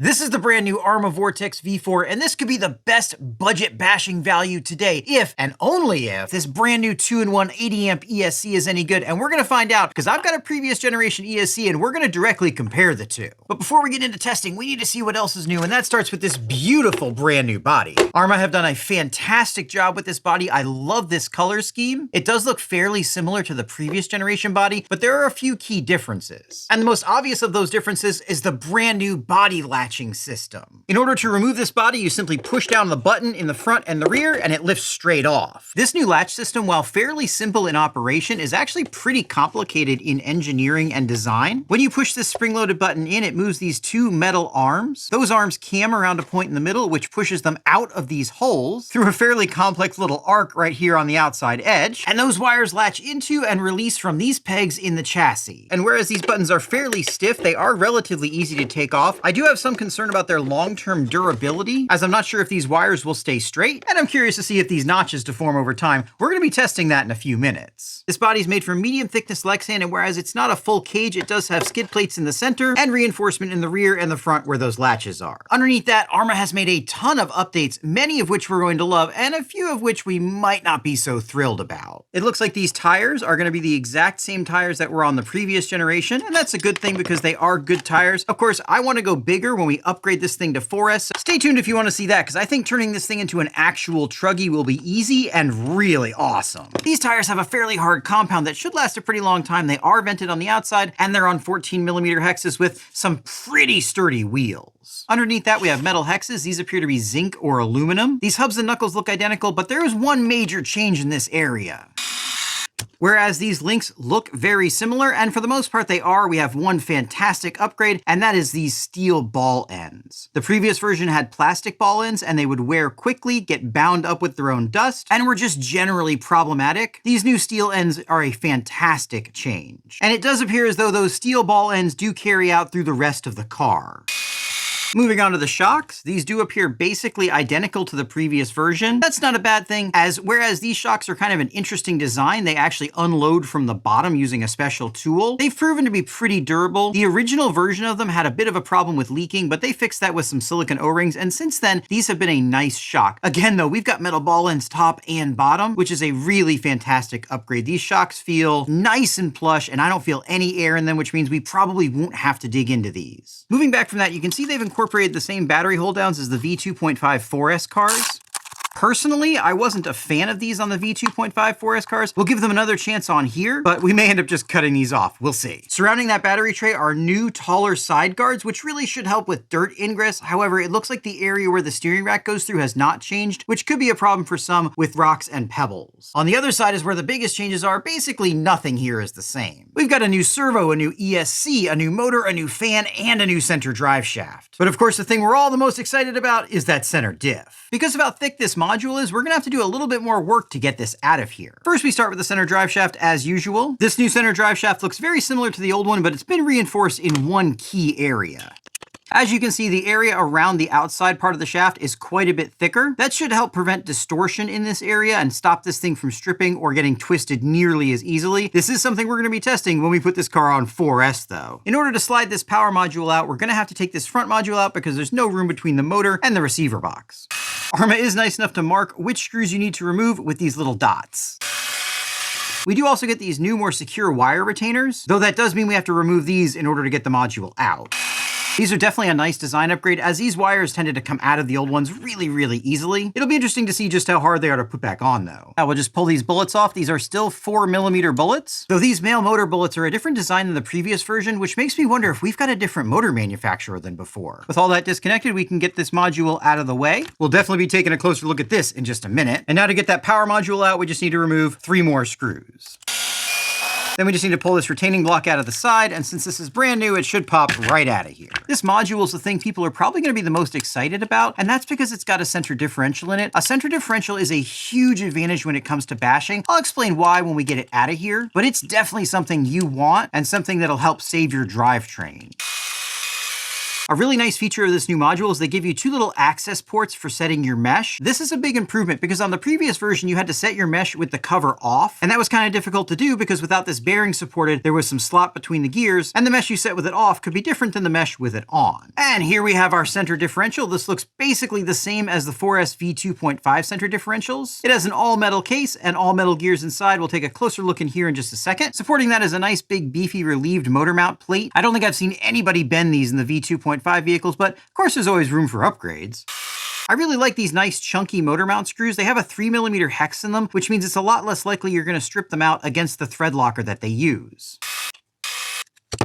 This is the brand new Arrma Vorteks V4, and this could be the best budget bashing value today if, and only if, this brand new 2-in-1 80 amp ESC is any good. And we're gonna find out, because I've got a previous generation ESC and we're gonna directly compare the two. But before we get into testing, we need to see what else is new, and that starts with this beautiful brand new body. Arrma have done a fantastic job with this body. I love this color scheme. It does look fairly similar to the previous generation body, but there are a few key differences. And the most obvious of those differences is the brand new body latching system. In order to remove this body, you simply push down the button in the front and the rear and it lifts straight off. This new latch system, while fairly simple in operation, is actually pretty complicated in engineering and design. When you push this spring-loaded button in, it moves these two metal arms. Those arms cam around a point in the middle, which pushes them out of these holes through a fairly complex little arc right here on the outside edge. And those wires latch into and release from these pegs in the chassis. And whereas these buttons are fairly stiff, they are relatively easy to take off. I do have some concern about their long-term durability, as I'm not sure if these wires will stay straight, and I'm curious to see if these notches deform over time. We're going to be testing that in a few minutes. This body is made from medium thickness Lexan, and whereas it's not a full cage, it does have skid plates in the center and reinforcement in the rear and the front where those latches are. Underneath that, Arrma has made a ton of updates, many of which we're going to love, and a few of which we might not be so thrilled about. It looks like these tires are going to be the exact same tires that were on the previous generation, and that's a good thing because they are good tires. Of course, I want to go bigger when we upgrade this thing to 4S. So stay tuned if you want to see that, because I think turning this thing into an actual truggy will be easy and really awesome. These tires have a fairly hard compound that should last a pretty long time. They are vented on the outside, and they're on 14mm hexes with some pretty sturdy wheels. Underneath that, we have metal hexes. These appear to be zinc or aluminum. These hubs and knuckles look identical, but there is one major change in this area. Whereas these links look very similar, and for the most part they are, we have one fantastic upgrade, and that is these steel ball ends. The previous version had plastic ball ends, and they would wear quickly, get bound up with their own dust, and were just generally problematic. These new steel ends are a fantastic change. And it does appear as though those steel ball ends do carry out through the rest of the car. Moving on to the shocks, these do appear basically identical to the previous version. That's not a bad thing, as whereas these shocks are kind of an interesting design, they actually unload from the bottom using a special tool. They've proven to be pretty durable. The original version of them had a bit of a problem with leaking, but they fixed that with some silicone O-rings, and since then, these have been a nice shock. Again though, we've got metal ball ends top and bottom, which is a really fantastic upgrade. These shocks feel nice and plush, and I don't feel any air in them, which means we probably won't have to dig into these. Moving back from that, you can see they've incorporated the same battery hold downs as the V2.5 4S cars. Personally, I wasn't a fan of these on the V2.5 4S cars. We'll give them another chance on here, but we may end up just cutting these off. We'll see. Surrounding that battery tray are new, taller side guards, which really should help with dirt ingress. However, it looks like the area where the steering rack goes through has not changed, which could be a problem for some with rocks and pebbles. On the other side is where the biggest changes are. Basically, nothing here is the same. We've got a new servo, a new ESC, a new motor, a new fan, and a new center drive shaft. But of course, the thing we're all the most excited about is that center diff. Because of how thick this module is, we're gonna have to do a little bit more work to get this out of here. First, we start with the center drive shaft as usual. This new center drive shaft looks very similar to the old one, but it's been reinforced in one key area. As you can see, the area around the outside part of the shaft is quite a bit thicker. That should help prevent distortion in this area and stop this thing from stripping or getting twisted nearly as easily. This is something we're going to be testing when we put this car on 4S though. In order to slide this power module out, we're going to have to take this front module out because there's no room between the motor and the receiver box. Arrma is nice enough to mark which screws you need to remove with these little dots. We do also get these new, more secure wire retainers, though that does mean we have to remove these in order to get the module out. These are definitely a nice design upgrade, as these wires tended to come out of the old ones really easily. It'll be interesting to see just how hard they are to put back on though. Now we'll just pull these bullets off. These are still 4mm bullets, though these male motor bullets are a different design than the previous version, which makes me wonder if we've got a different motor manufacturer than before. With all that disconnected, we can get this module out of the way. We'll definitely be taking a closer look at this in just a minute. And now to get that power module out, we just need to remove 3 more screws. Then we just need to pull this retaining block out of the side, and since this is brand new, it should pop right out of here. This module is the thing people are probably going to be the most excited about, and that's because it's got a center differential in it. A center differential is a huge advantage when it comes to bashing. I'll explain why when we get it out of here, but it's definitely something you want and something that'll help save your drivetrain. A really nice feature of this new module is they give you two little access ports for setting your mesh. This is a big improvement because on the previous version, you had to set your mesh with the cover off, and that was kind of difficult to do because without this bearing supported, there was some slot between the gears, and the mesh you set with it off could be different than the mesh with it on. And here we have our center differential. This looks basically the same as the 4S V2.5 center differentials. It has an all-metal case and all-metal gears inside. We'll take a closer look in here in just a second. Supporting that is a nice big beefy relieved motor mount plate. I don't think I've seen anybody bend these in the V2.5 vehicles, but of course there's always room for upgrades. I really like these nice chunky motor mount screws. They have a 3mm hex in them, which means it's a lot less likely you're going to strip them out against the thread locker that they use.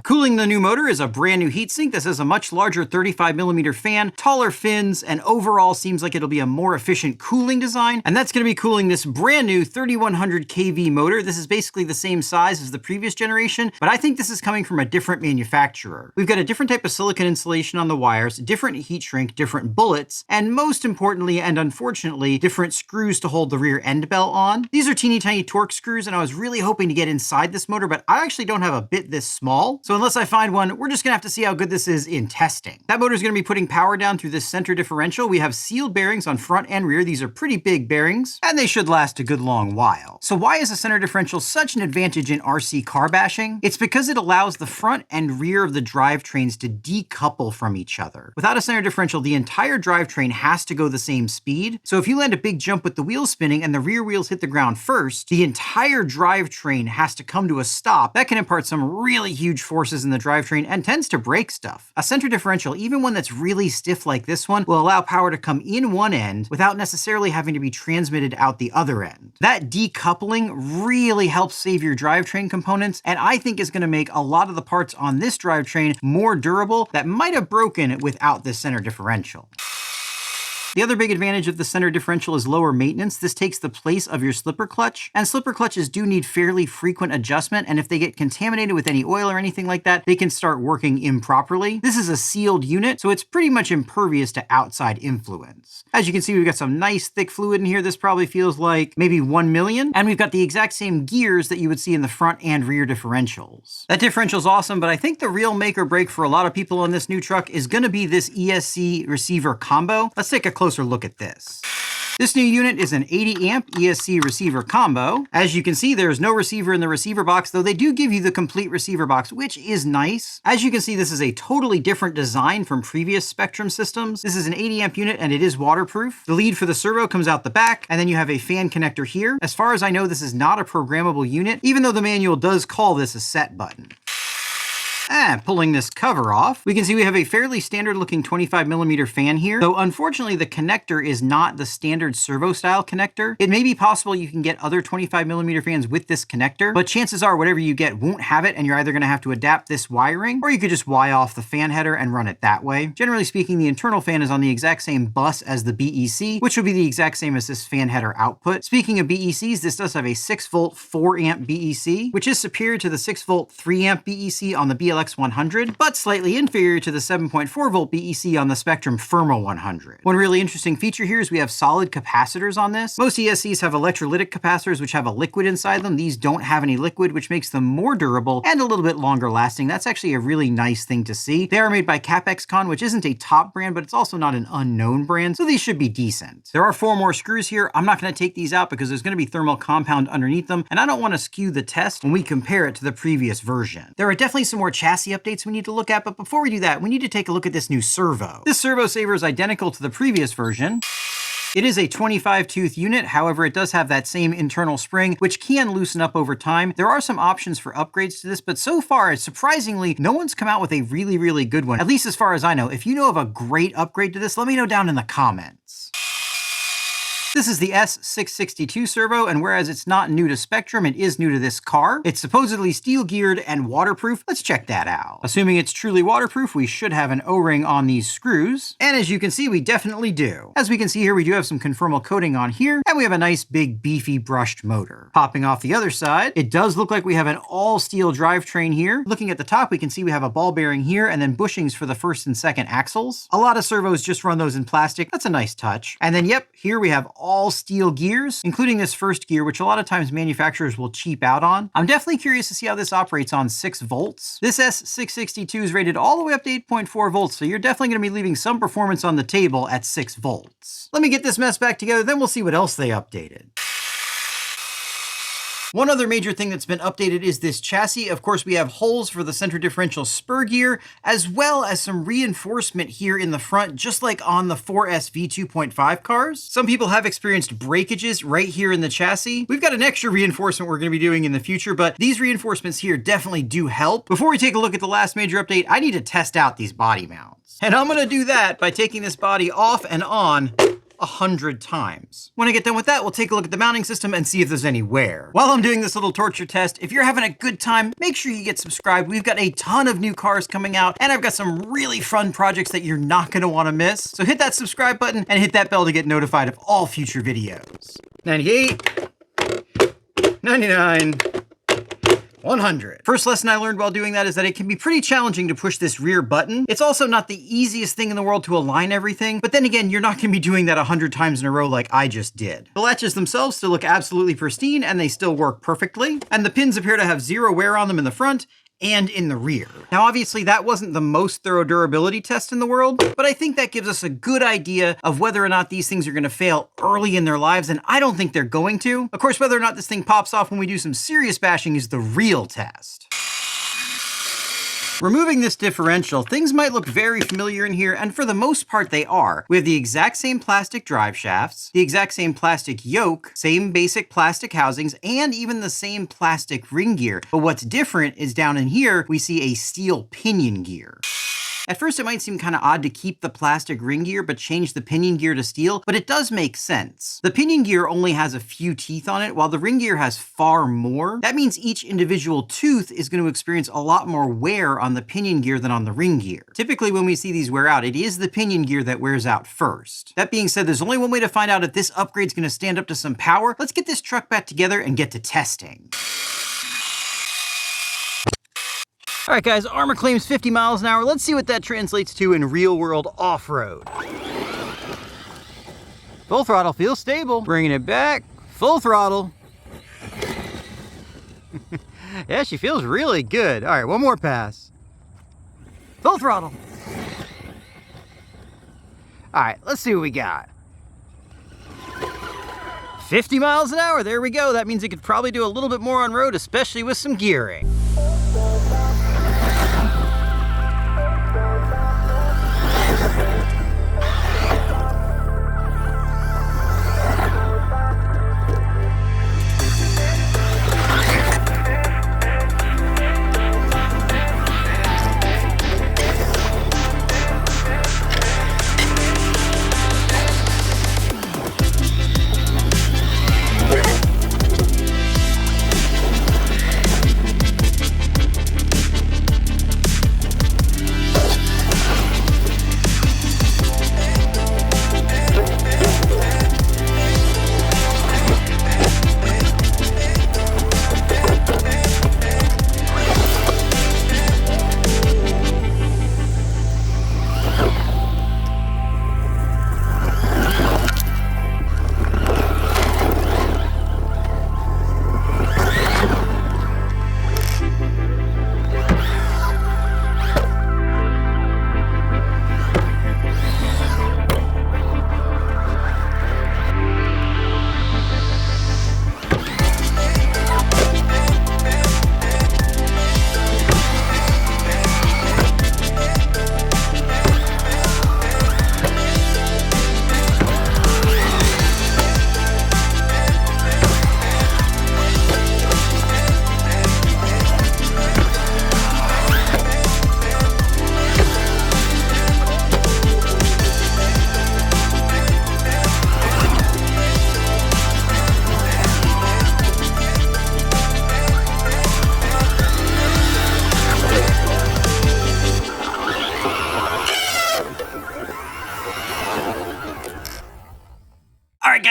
Cooling the new motor is a brand new heatsink. This has a much larger 35mm fan, taller fins, and overall seems like it'll be a more efficient cooling design. And that's going to be cooling this brand new 3100 kV motor. This is basically the same size as the previous generation, but I think this is coming from a different manufacturer. We've got a different type of silicon insulation on the wires, different heat shrink, different bullets, and most importantly, and unfortunately, different screws to hold the rear end bell on. These are teeny tiny Torx screws, and I was really hoping to get inside this motor, but I actually don't have a bit this small. So unless I find one, we're just gonna have to see how good this is in testing. That motor is gonna be putting power down through this center differential. We have sealed bearings on front and rear. These are pretty big bearings, and they should last a good long while. So why is a center differential such an advantage in RC car bashing? It's because it allows the front and rear of the drivetrains to decouple from each other. Without a center differential, the entire drivetrain has to go the same speed. So if you land a big jump with the wheels spinning and the rear wheels hit the ground first, the entire drivetrain has to come to a stop. That can impart some really huge forces in the drivetrain and tends to break stuff. A center differential, even one that's really stiff like this one, will allow power to come in one end without necessarily having to be transmitted out the other end. That decoupling really helps save your drivetrain components, and I think is going to make a lot of the parts on this drivetrain more durable that might have broken without this center differential. The other big advantage of the center differential is lower maintenance. This takes the place of your slipper clutch, and slipper clutches do need fairly frequent adjustment, and if they get contaminated with any oil or anything like that, they can start working improperly. This is a sealed unit, so it's pretty much impervious to outside influence. As you can see, we've got some nice thick fluid in here. This probably feels like maybe 1 million, and we've got the exact same gears that you would see in the front and rear differentials. That differential is awesome, but I think the real make or break for a lot of people on this new truck is going to be this ESC receiver combo. Let's take a closer look at this. This new unit is an 80 amp ESC receiver combo. As you can see, there's no receiver in the receiver box, though they do give you the complete receiver box, which is nice. As you can see, this is a totally different design from previous Spectrum systems. This is an 80 amp unit and it is waterproof. The lead for the servo comes out the back, and then you have a fan connector here. As far as I know, this is not a programmable unit, even though the manual does call this a set button. And pulling this cover off, we can see we have a fairly standard looking 25mm fan here, though unfortunately the connector is not the standard servo style connector. It may be possible you can get other 25mm fans with this connector, but chances are whatever you get won't have it, and you're either going to have to adapt this wiring, or you could just wire off the fan header and run it that way. Generally speaking, the internal fan is on the exact same bus as the BEC, which will be the exact same as this fan header output. Speaking of BECs, this does have a 6V 4 amp BEC, which is superior to the 6V 3 amp BEC on the BLX 100, but slightly inferior to the 7.4V BEC on the Spectrum Firma 100. One really interesting feature here is we have solid capacitors on this. Most ESCs have electrolytic capacitors, which have a liquid inside them. These don't have any liquid, which makes them more durable and a little bit longer lasting. That's actually a really nice thing to see. They are made by CapexCon, which isn't a top brand, but it's also not an unknown brand, so these should be decent. There are 4 more screws here. I'm not going to take these out because there's going to be thermal compound underneath them, and I don't want to skew the test when we compare it to the previous version. There are definitely some more chassis updates we need to look at, but before we do that, we need to take a look at this new servo. This servo saver is identical to the previous version. It is a 25-tooth unit, however, it does have that same internal spring, which can loosen up over time. There are some options for upgrades to this, but so far, surprisingly, no one's come out with a really, really good one, at least as far as I know. If you know of a great upgrade to this, let me know down in the comments. This is the S662 servo, and whereas it's not new to Spectrum, it is new to this car. It's supposedly steel-geared and waterproof. Let's check that out. Assuming it's truly waterproof, we should have an O-ring on these screws. And as you can see, we definitely do. As we can see here, we do have some conformal coating on here, and we have a nice big beefy brushed motor. Popping off the other side, it does look like we have an all-steel drivetrain here. Looking at the top, we can see we have a ball bearing here, and then bushings for the first and second axles. A lot of servos just run those in plastic. That's a nice touch. And then, yep, here we have all steel gears, including this first gear, which a lot of times manufacturers will cheap out on. I'm definitely curious to see how this operates on 6 volts. This S662 is rated all the way up to 8.4 volts, so you're definitely going to be leaving some performance on the table at 6 volts. Let me get this mess back together, then we'll see what else they updated. One other major thing that's been updated is this chassis. Of course, we have holes for the center differential spur gear, as well as some reinforcement here in the front, just like on the 4S V2.5 cars. Some people have experienced breakages right here in the chassis. We've got an extra reinforcement we're going to be doing in the future, but these reinforcements here definitely do help. Before we take a look at the last major update, I need to test out these body mounts. And I'm going to do that by taking this body off and on 100 times. When I get done with that, we'll take a look at the mounting system and see if there's any wear. While I'm doing this little torture test, if you're having a good time, make sure you get subscribed. We've got a ton of new cars coming out, and I've got some really fun projects that you're not going to want to miss. So hit that subscribe button and hit that bell to get notified of all future videos. 98, 99, 100. First lesson I learned while doing that is that it can be pretty challenging to push this rear button. It's also not the easiest thing in the world to align everything, but then again, you're not going to be doing that 100 times in a row like I just did. The latches themselves still look absolutely pristine, and they still work perfectly, and the pins appear to have zero wear on them in the front and in the rear. Now, obviously, that wasn't the most thorough durability test in the world, but I think that gives us a good idea of whether or not these things are going to fail early in their lives, and I don't think they're going to. Of course, whether or not this thing pops off when we do some serious bashing is the real test. Removing this differential, things might look very familiar in here, and for the most part they are. We have the exact same plastic drive shafts, the exact same plastic yoke, same basic plastic housings, and even the same plastic ring gear. But what's different is down in here, we see a steel pinion gear. At first, it might seem kind of odd to keep the plastic ring gear but change the pinion gear to steel, but it does make sense. The pinion gear only has a few teeth on it, while the ring gear has far more. That means each individual tooth is going to experience a lot more wear on the pinion gear than on the ring gear. Typically, when we see these wear out, it is the pinion gear that wears out first. That being said, there's only one way to find out if this upgrade's going to stand up to some power. Let's get this truck back together and get to testing. All right, guys, Arrma claims 50 miles an hour. Let's see what that translates to in real-world off-road. Full throttle, feels stable. Bringing it back, full throttle. Yeah, she feels really good. All right, one more pass. Full throttle. All right, let's see what we got. 50 miles an hour, there we go. That means it could probably do a little bit more on road, especially with some gearing.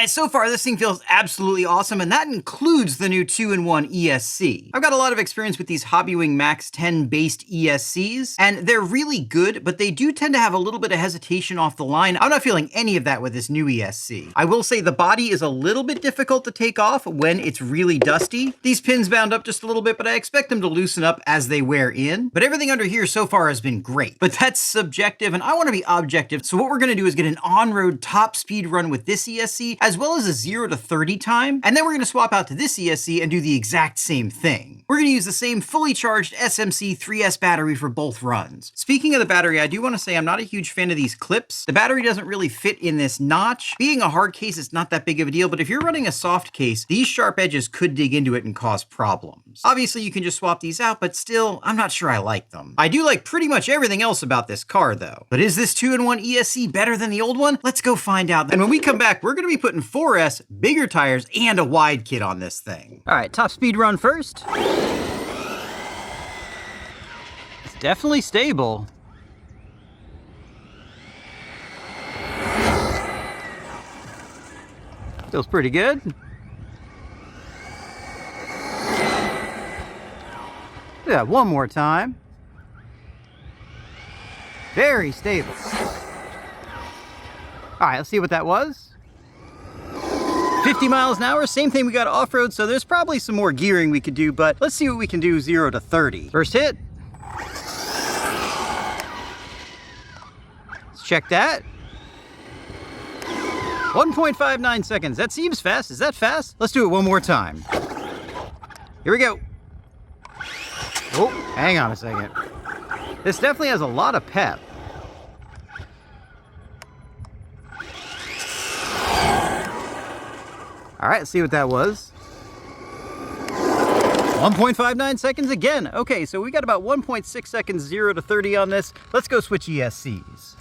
guys, so far this thing feels absolutely awesome, and that includes the new 2-in-1 ESC. I've got a lot of experience with these Hobbywing Max 10 based ESCs, and they're really good, but they do tend to have a little bit of hesitation off the line. I'm not feeling any of that with this new ESC. I will say the body is a little bit difficult to take off when it's really dusty. These pins bound up just a little bit, but I expect them to loosen up as they wear in. But everything under here so far has been great. But that's subjective, and I want to be objective, so what we're going to do is get an on-road top speed run with this ESC, as well as a 0 to 30 time, and then we're going to swap out to this ESC and do the exact same thing. We're going to use the same fully charged SMC 3S battery for both runs. Speaking of the battery, I do want to say I'm not a huge fan of these clips. The battery doesn't really fit in this notch. Being a hard case, it's not that big of a deal, but if you're running a soft case, these sharp edges could dig into it and cause problems. Obviously, you can just swap these out, but still, I'm not sure I like them. I do like pretty much everything else about this car, though. But is this 2-in-1 ESC better than the old one? Let's go find out. And when we come back, we're going to be putting 4S, bigger tires, and a wide kit on this thing. All right, top speed run first. It's definitely stable. Feels pretty good. Yeah, one more time. Very stable. All right, let's see what that was. 50 miles an hour, same thing we got off-road, so there's probably some more gearing we could do, but let's see what we can do 0 to 30. First hit. Let's check that. 1.59 seconds. That seems fast. Is that fast? Let's do it one more time. Here we go. Oh, hang on a second. This definitely has a lot of pep. All right, let's see what that was. 1.59 seconds again. Okay, so we got about 1.6 seconds 0 to 30 on this. Let's go switch ESCs.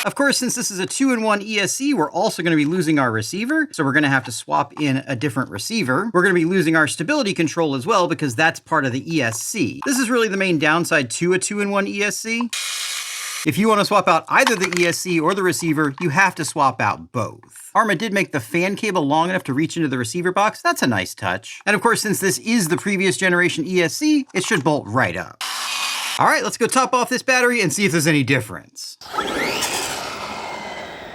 Of course, since this is a 2-in-1 ESC, we're also going to be losing our receiver, so we're going to have to swap in a different receiver. We're going to be losing our stability control as well, because that's part of the ESC. This is really the main downside to a 2-in-1 ESC. If you want to swap out either the ESC or the receiver, you have to swap out both. Arrma did make the fan cable long enough to reach into the receiver box. That's a nice touch. And of course, since this is the previous generation ESC, it should bolt right up. All right, let's go top off this battery and see if there's any difference.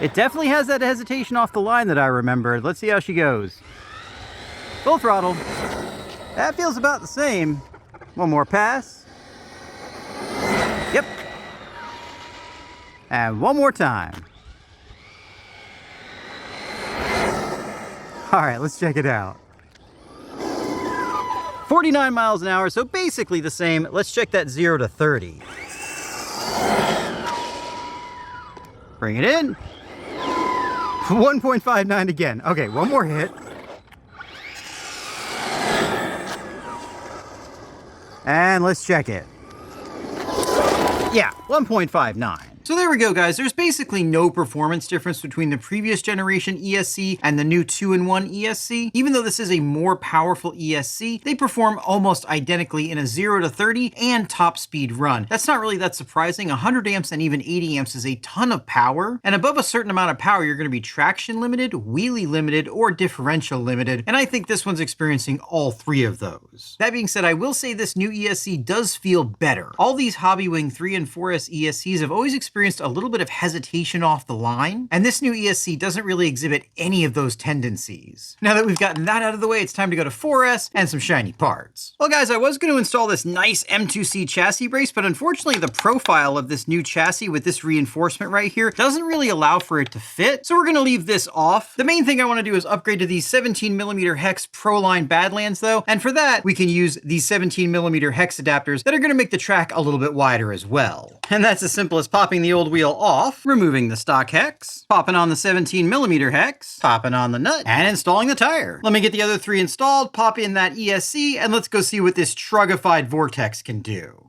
It definitely has that hesitation off the line that I remembered. Let's see how she goes. Full throttle. That feels about the same. One more pass. Yep. And one more time. All right, let's check it out. 49 miles an hour, so basically the same. Let's check that 0 to 30. Bring it in. 1.59 again. Okay, one more hit. And let's check it. Yeah, 1.59. So there we go, guys. There's basically no performance difference between the previous generation ESC and the new 2-in-1 ESC. Even though this is a more powerful ESC, they perform almost identically in a 0 to 30 and top speed run. That's not really that surprising. 100 amps and even 80 amps is a ton of power. And above a certain amount of power, you're going to be traction limited, wheelie limited, or differential limited. And I think this one's experiencing all three of those. That being said, I will say this new ESC does feel better. All these Hobbywing 3 and 4S ESCs have always experienced a little bit of hesitation off the line, and this new ESC doesn't really exhibit any of those tendencies. Now that we've gotten that out of the way, it's time to go to 4S and some shiny parts. Well guys, I was going to install this nice M2C chassis brace, but unfortunately the profile of this new chassis with this reinforcement right here doesn't really allow for it to fit, so we're going to leave this off. The main thing I want to do is upgrade to these 17mm hex Proline Badlands though, and for that we can use these 17mm hex adapters that are going to make the track a little bit wider as well. And that's as simple as popping the old wheel off, removing the stock hex, popping on the 17mm hex, popping on the nut, and installing the tire. Let me get the other three installed, pop in that ESC, and let's go see what this trugified Vortex can do.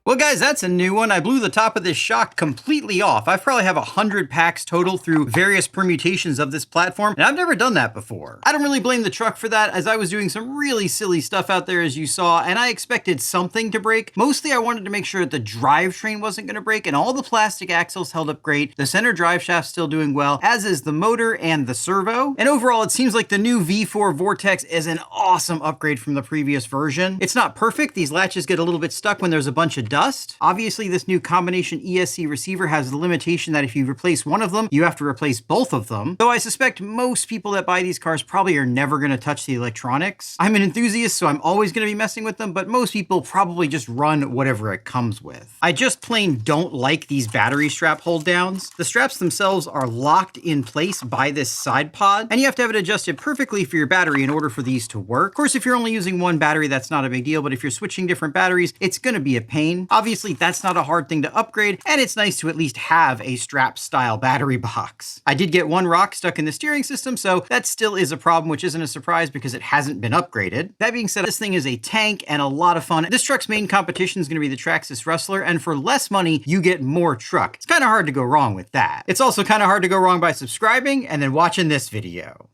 Well guys, that's a new one. I blew the top of this shock completely off. I probably have 100 packs total through various permutations of this platform, and I've never done that before. I don't really blame the truck for that, as I was doing some really silly stuff out there as you saw, and I expected something to break. Mostly I wanted to make sure that the drivetrain wasn't going to break, and all the plastic axles held up great. The center drive shaft's still doing well, as is the motor and the servo. And overall, it seems like the new V4 Vortex is an awesome upgrade from the previous version. It's not perfect. These latches get a little bit stuck when there's a bunch of dust. Obviously, this new combination ESC receiver has the limitation that if you replace one of them, you have to replace both of them. Though I suspect most people that buy these cars probably are never going to touch the electronics. I'm an enthusiast, so I'm always going to be messing with them, but most people probably just run whatever it comes with. I just plain don't like these battery strap hold downs. The straps themselves are locked in place by this side pod, and you have to have it adjusted perfectly for your battery in order for these to work. Of course, if you're only using one battery, that's not a big deal, but if you're switching different batteries, it's going to be a pain. Obviously, that's not a hard thing to upgrade, and it's nice to at least have a strap style battery box. I did get one rock stuck in the steering system, so that still is a problem, which isn't a surprise because it hasn't been upgraded. That being said, this thing is a tank and a lot of fun. This truck's main competition is going to be the Traxxas Rustler, and for less money, you get more truck. It's kind of hard to go wrong with that. It's also kind of hard to go wrong by subscribing and then watching this video.